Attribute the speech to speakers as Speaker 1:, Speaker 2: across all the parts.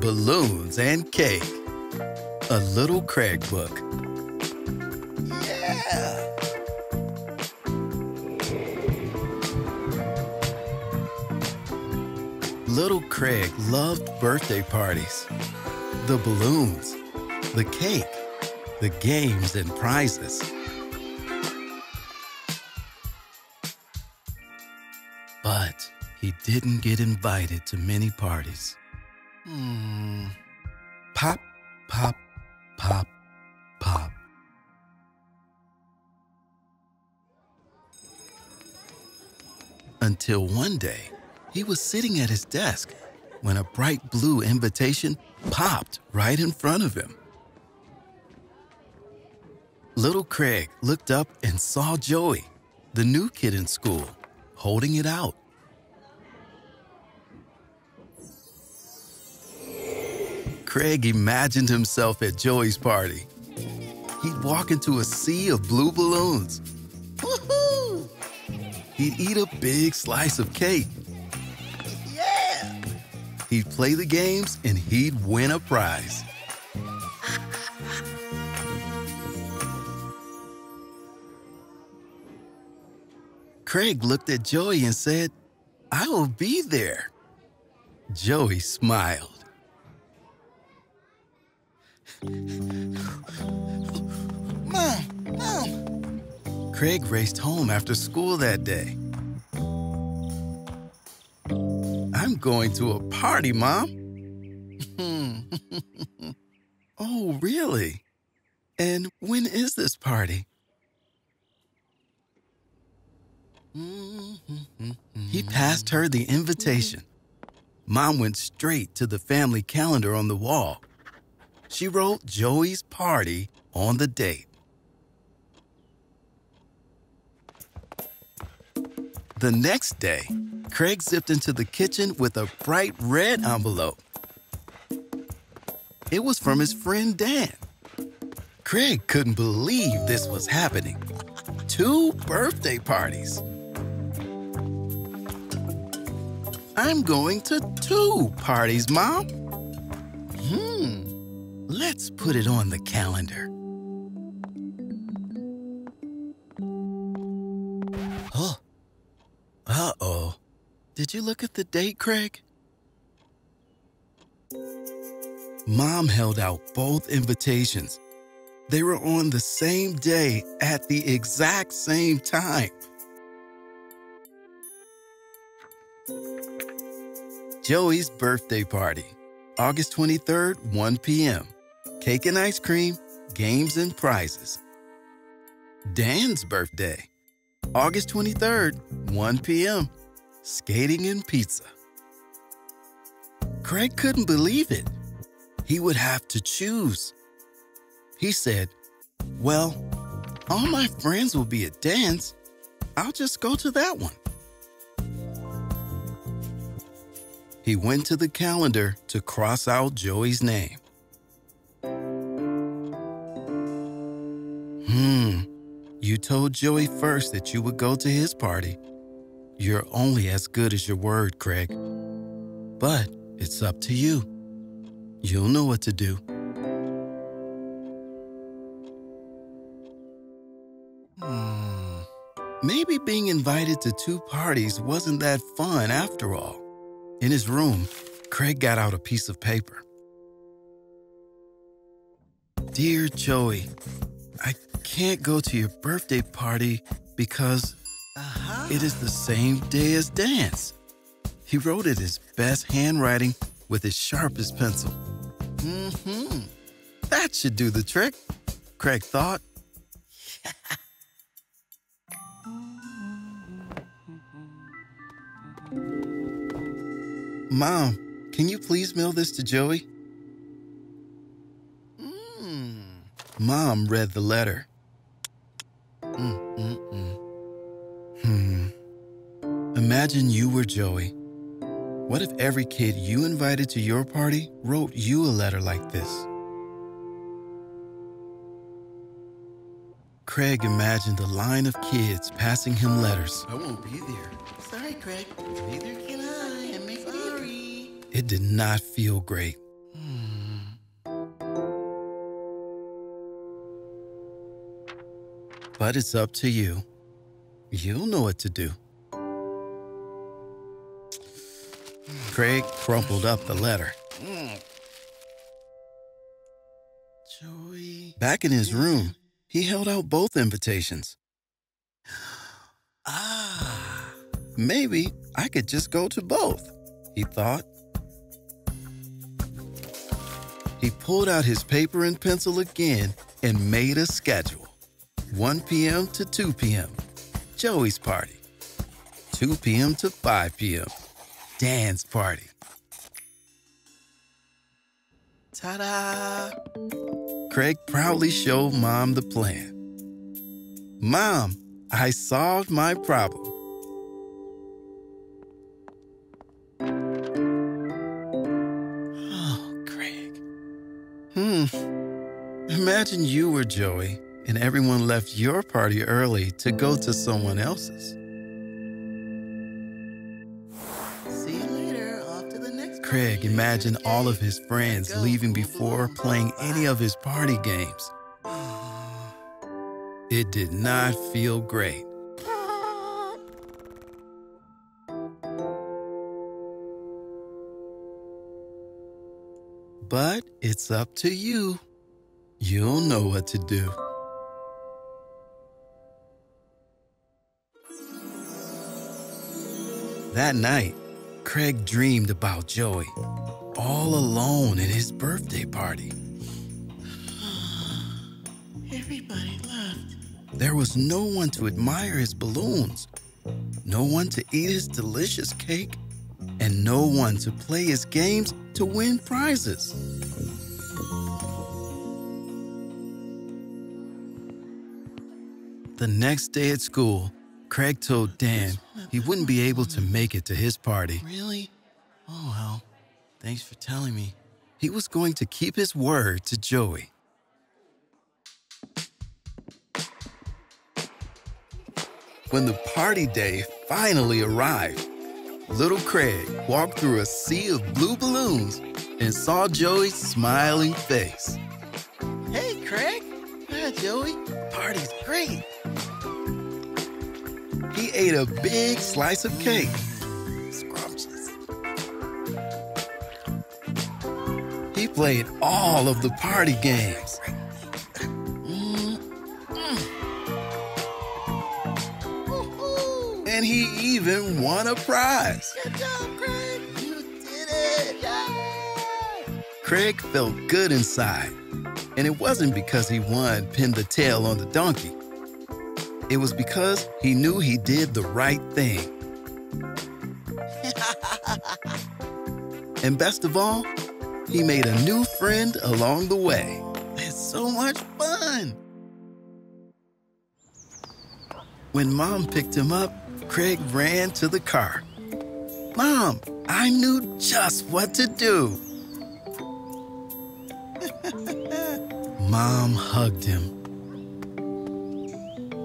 Speaker 1: balloons, and cake. A Little Craig book. Yeah! Little Craig loved birthday parties. The balloons, the cake, the games and prizes. But he didn't get invited to many parties. Pop, pop, pop, pop. Until one day, he was sitting at his desk when a bright blue invitation popped right in front of him. Little Craig looked up and saw Joey, the new kid in school, holding it out. Craig imagined himself at Joey's party. He'd walk into a sea of blue balloons. Woohoo! He'd eat a big slice of cake. Yeah! He'd play the games and he'd win a prize. Craig looked at Joey and said, "I will be there." Joey smiled. Mom! Craig raced home after school that day. "I'm going to a party, Mom." "Oh, really? And when is this party?" He passed her the invitation. Mom went straight to the family calendar on the wall. She wrote Joey's party on the date. The next day, Craig zipped into the kitchen with a bright red envelope. It was from his friend Dan. Craig couldn't believe this was happening. 2 birthday parties. "I'm going to 2 parties, Mom." Let's put it on the calendar. Oh. Uh-oh. Did you look at the date, Craig? Mom held out both invitations. They were on the same day at the exact same time. Joey's birthday party, August 23rd, 1 p.m. Cake and ice cream, games and prizes. Dan's birthday, August 23rd, 1 p.m. Skating and pizza. Craig couldn't believe it. He would have to choose. He said, "Well, all my friends will be at Dan's. I'll just go to that one." He went to the calendar to cross out Joey's name. You told Joey first that you would go to his party. You're only as good as your word, Craig. But it's up to you. You'll know what to do. Maybe being invited to 2 parties wasn't that fun after all. In his room, Craig got out a piece of paper. "Dear Joey, I can't go to your birthday party because it is the same day as Dan's." He wrote it his best handwriting with his sharpest pencil. That should do the trick, Craig thought. "Mom, can you please mail this to Joey?" Mom read the letter. Imagine you were Joey. What if every kid you invited to your party wrote you a letter like this? Craig imagined a line of kids passing him letters.
Speaker 2: "I won't be there. Sorry, Craig. Neither can I. I'm sorry."
Speaker 1: It did not feel great. But it's up to you. You'll know what to do. Craig crumpled up the letter.
Speaker 2: Joey.
Speaker 1: Back in his room, he held out both invitations. Maybe I could just go to both, he thought. He pulled out his paper and pencil again and made a schedule. 1 p.m. to 2 p.m., Joey's party. 2 p.m. to 5 p.m., Dan's party.
Speaker 2: Ta-da!
Speaker 1: Craig proudly showed Mom the plan. Mom, I solved my problem.
Speaker 2: Oh, Craig.
Speaker 1: Imagine you were Joey and everyone left your party early to go to someone else's.
Speaker 2: See you later. Off to the next party.
Speaker 1: Craig imagined all of his friends leaving before playing any of his party games. It did not feel great. But it's up to you. You'll know what to do. That night, Craig dreamed about Joey, all alone at his birthday party.
Speaker 2: Everybody left.
Speaker 1: There was no one to admire his balloons, no one to eat his delicious cake, and no one to play his games to win prizes. The next day at school, Craig told Dan he wouldn't be able to make it to his party.
Speaker 2: Really? Oh, well, thanks for telling me.
Speaker 1: He was going to keep his word to Joey. When the party day finally arrived, little Craig walked through a sea of blue balloons and saw Joey's smiling face.
Speaker 2: Hey, Craig. Hi, Joey. Party's great.
Speaker 1: He ate a big slice of cake.
Speaker 2: Scrumptious.
Speaker 1: He played all of the party games. And he even won a prize.
Speaker 2: Good job, Craig. You did it. Yeah.
Speaker 1: Craig felt good inside. And it wasn't because he won Pin the Tail on the Donkey. It was because he knew he did the right thing. And best of all, he made a new friend along the way.
Speaker 2: It's so much fun.
Speaker 1: When Mom picked him up, Craig ran to the car. Mom, I knew just what to do. Mom hugged him.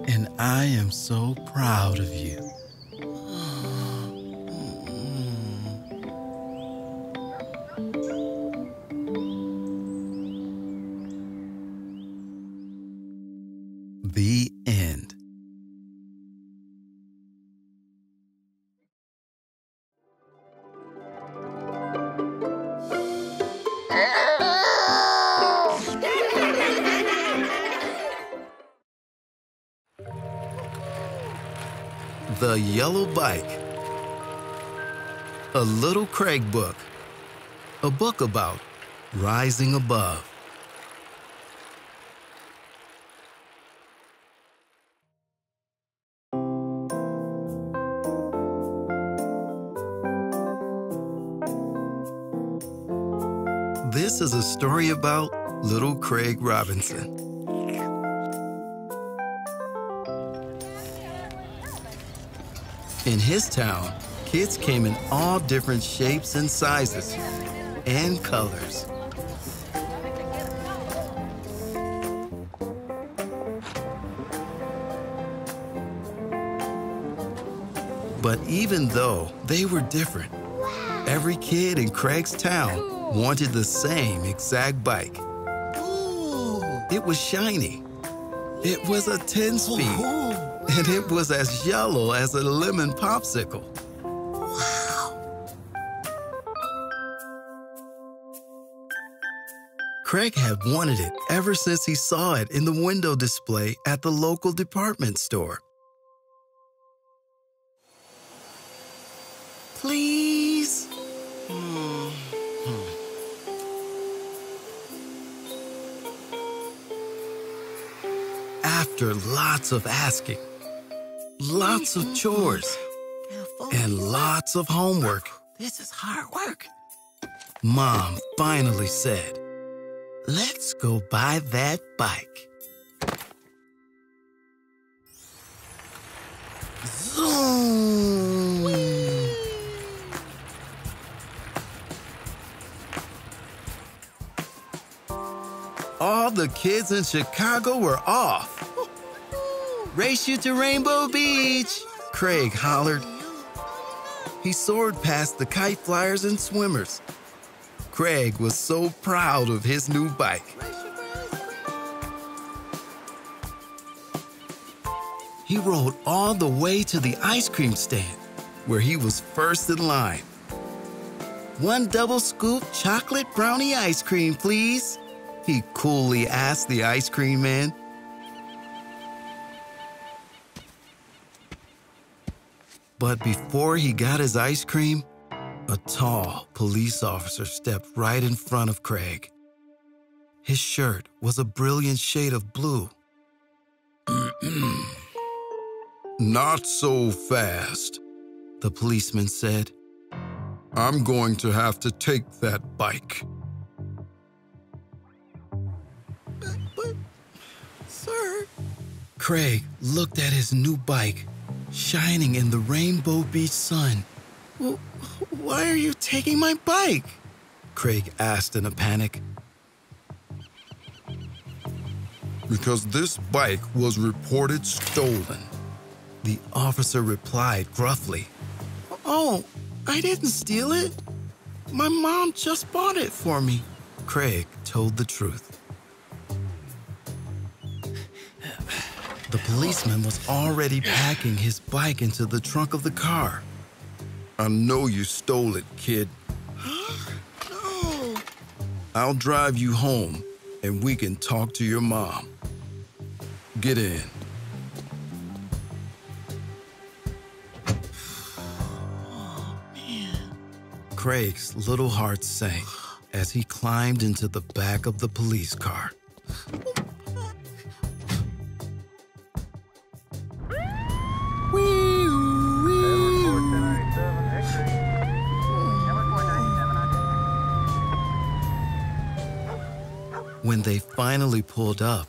Speaker 1: And I am so proud of you. The end. The Yellow Bike. A Little Craig book. A book about rising above. This is a story about little Craig Robinson. In his town, kids came in all different shapes and sizes and colors. But even though they were different, every kid in Craig's town wanted the same exact bike.
Speaker 2: Ooh.
Speaker 1: It was shiny, It was a 10-speed, and it was as yellow as a lemon popsicle.
Speaker 2: Wow.
Speaker 1: Craig had wanted it ever since he saw it in the window display at the local department store.
Speaker 2: Please?
Speaker 1: After lots of asking, lots of chores, and lots of homework,
Speaker 2: This is hard work.
Speaker 1: Mom finally said, "Let's go buy that bike." Zoom! All the kids in Chicago were off. "Race you to Rainbow Beach," Craig hollered. He soared past the kite flyers and swimmers. Craig was so proud of his new bike. He rode all the way to the ice cream stand, where he was first in line. "1 double scoop chocolate brownie ice cream, please," he coolly asked the ice cream man. But before he got his ice cream, a tall police officer stepped right in front of Craig. His shirt was a brilliant shade of blue. "Not so fast," the policeman said. "I'm going to have to take that bike."
Speaker 2: But, sir...
Speaker 1: Craig looked at his new bike, shining in the Rainbow Beach sun.
Speaker 2: Why are you taking my bike?
Speaker 1: Craig asked in a panic. "Because this bike was reported stolen," the officer replied gruffly.
Speaker 2: Oh, I didn't steal it. My mom just bought it for me.
Speaker 1: Craig told the truth. The policeman was already packing his bike into the trunk of the car. "I know you stole it, kid.
Speaker 2: Huh? No.
Speaker 1: I'll drive you home, and we can talk to your mom. Get in."
Speaker 2: Oh, man.
Speaker 1: Craig's little heart sank as he climbed into the back of the police car. When they finally pulled up,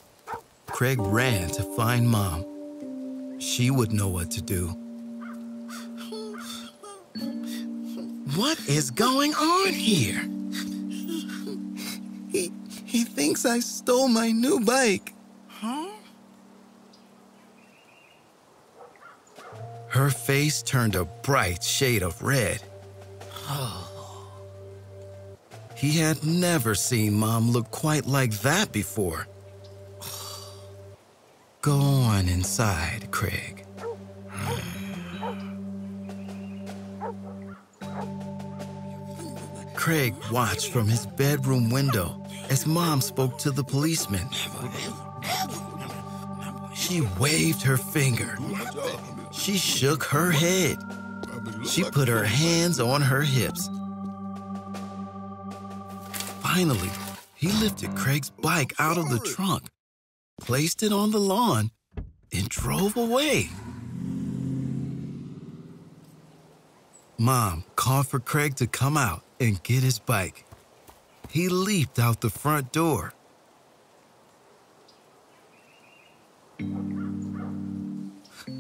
Speaker 1: Craig ran to find Mom. She would know what to do.
Speaker 2: What is going on here? He thinks I stole my new bike. Huh?
Speaker 1: Her face turned a bright shade of red. He had never seen Mom look quite like that before. "Go on inside, Craig." Craig watched from his bedroom window as Mom spoke to the policeman. She waved her finger. She shook her head. She put her hands on her hips. Finally, he lifted Craig's bike out of the trunk, placed it on the lawn, and drove away. Mom called for Craig to come out and get his bike. He leaped out the front door.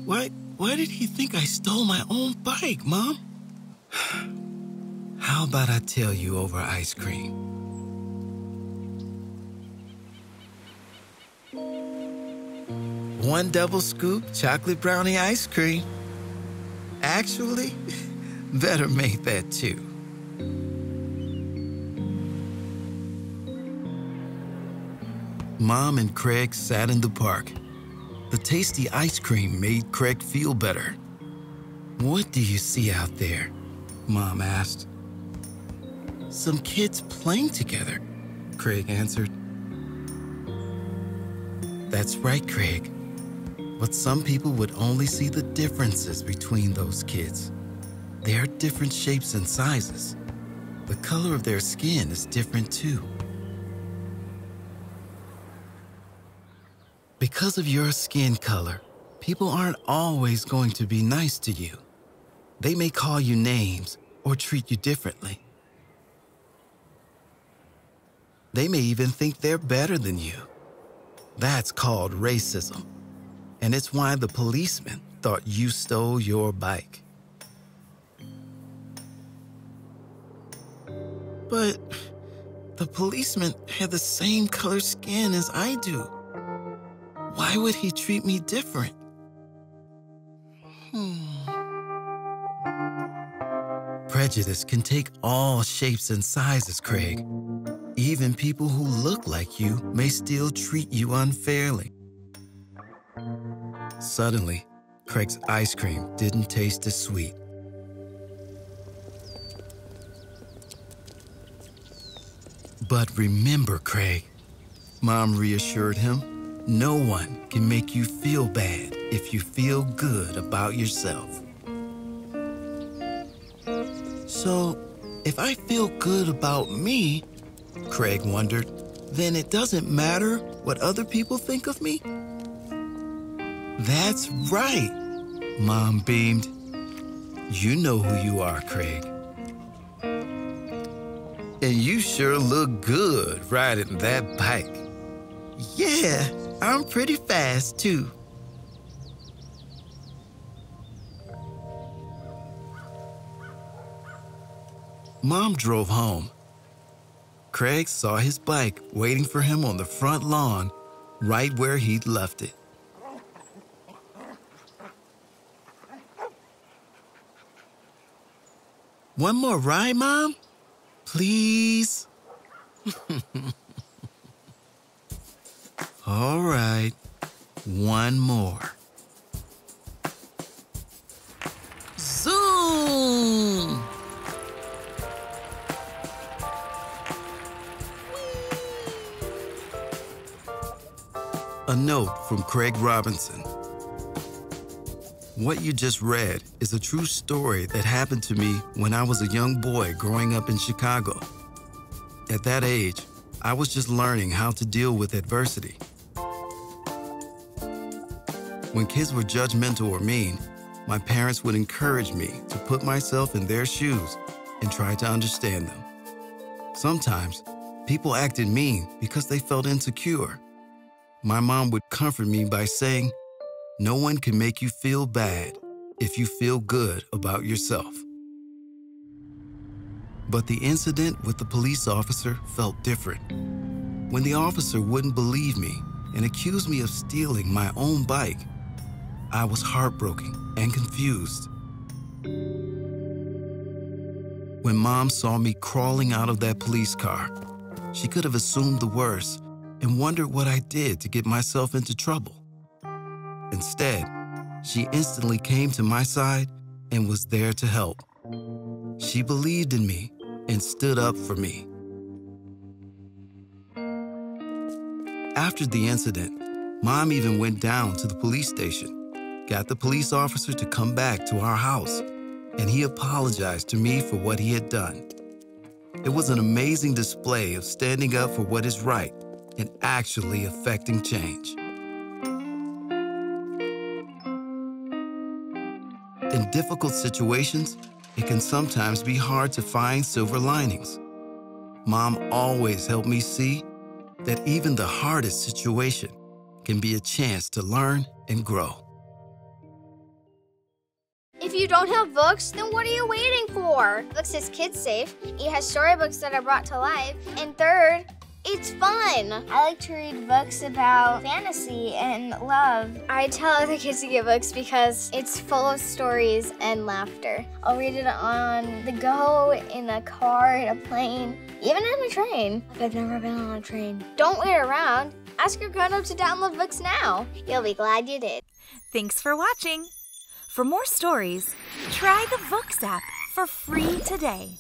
Speaker 1: Why did he think I stole my own bike, Mom? How about I tell you over ice cream? "1 double scoop chocolate brownie ice cream." Actually, better make that 2. Mom and Craig sat in the park, The tasty ice cream made Craig feel better. "What do you see out there?" Mom asked. "Some kids playing together," Craig answered. "That's right, Craig. But some people would only see the differences between those kids. They are different shapes and sizes. The color of their skin is different too. Because of your skin color, people aren't always going to be nice to you. They may call you names or treat you differently. They may even think they're better than you. That's called racism. And it's why the policeman thought you stole your bike." "But the policeman had the same color skin as I do. Why would he treat me different?" Prejudice can take all shapes and sizes, Craig. Even people who look like you may still treat you unfairly. Suddenly, Craig's ice cream didn't taste as sweet. "But remember, Craig," Mom reassured him, "no one can make you feel bad if you feel good about yourself." "So, if I feel good about me," Craig wondered, "then it doesn't matter what other people think of me?" "That's right," Mom beamed. "You know who you are, Craig. And you sure look good riding that bike." "Yeah, I'm pretty fast, too." Mom drove home. Craig saw his bike waiting for him on the front lawn, right where he'd left it. "One more ride, Mom? Please?" "All right, one more." Zoom! A note from Craig Robinson. What you just read is a true story that happened to me when I was a young boy growing up in Chicago. At that age, I was just learning how to deal with adversity. When kids were judgmental or mean, my parents would encourage me to put myself in their shoes and try to understand them. Sometimes, people acted mean because they felt insecure. My mom would comfort me by saying, "No one can make you feel bad if you feel good about yourself." But the incident with the police officer felt different. When the officer wouldn't believe me and accused me of stealing my own bike, I was heartbroken and confused. When Mom saw me crawling out of that police car, she could have assumed the worst and wondered what I did to get myself into trouble. Instead, she instantly came to my side and was there to help. She believed in me and stood up for me. After the incident, Mom even went down to the police station, got the police officer to come back to our house, and he apologized to me for what he had done. It was an amazing display of standing up for what is right and actually affecting change. In difficult situations, it can sometimes be hard to find silver linings. Mom always helped me see that even the hardest situation can be a chance to learn and grow.
Speaker 3: If you don't have Vooks, then what are you waiting for? Vooks is kid safe, it has storybooks that are brought to life, and third, it's fun. I like to read books about fantasy and love. I tell other kids to get Vooks because it's full of stories and laughter. I'll read it on the go, in a car, in a plane, even in a train. I've never been on a train. Don't wait around. Ask your grown-up to download Vooks now. You'll be glad you did.
Speaker 4: Thanks for watching. For more stories, try the Vooks app for free today.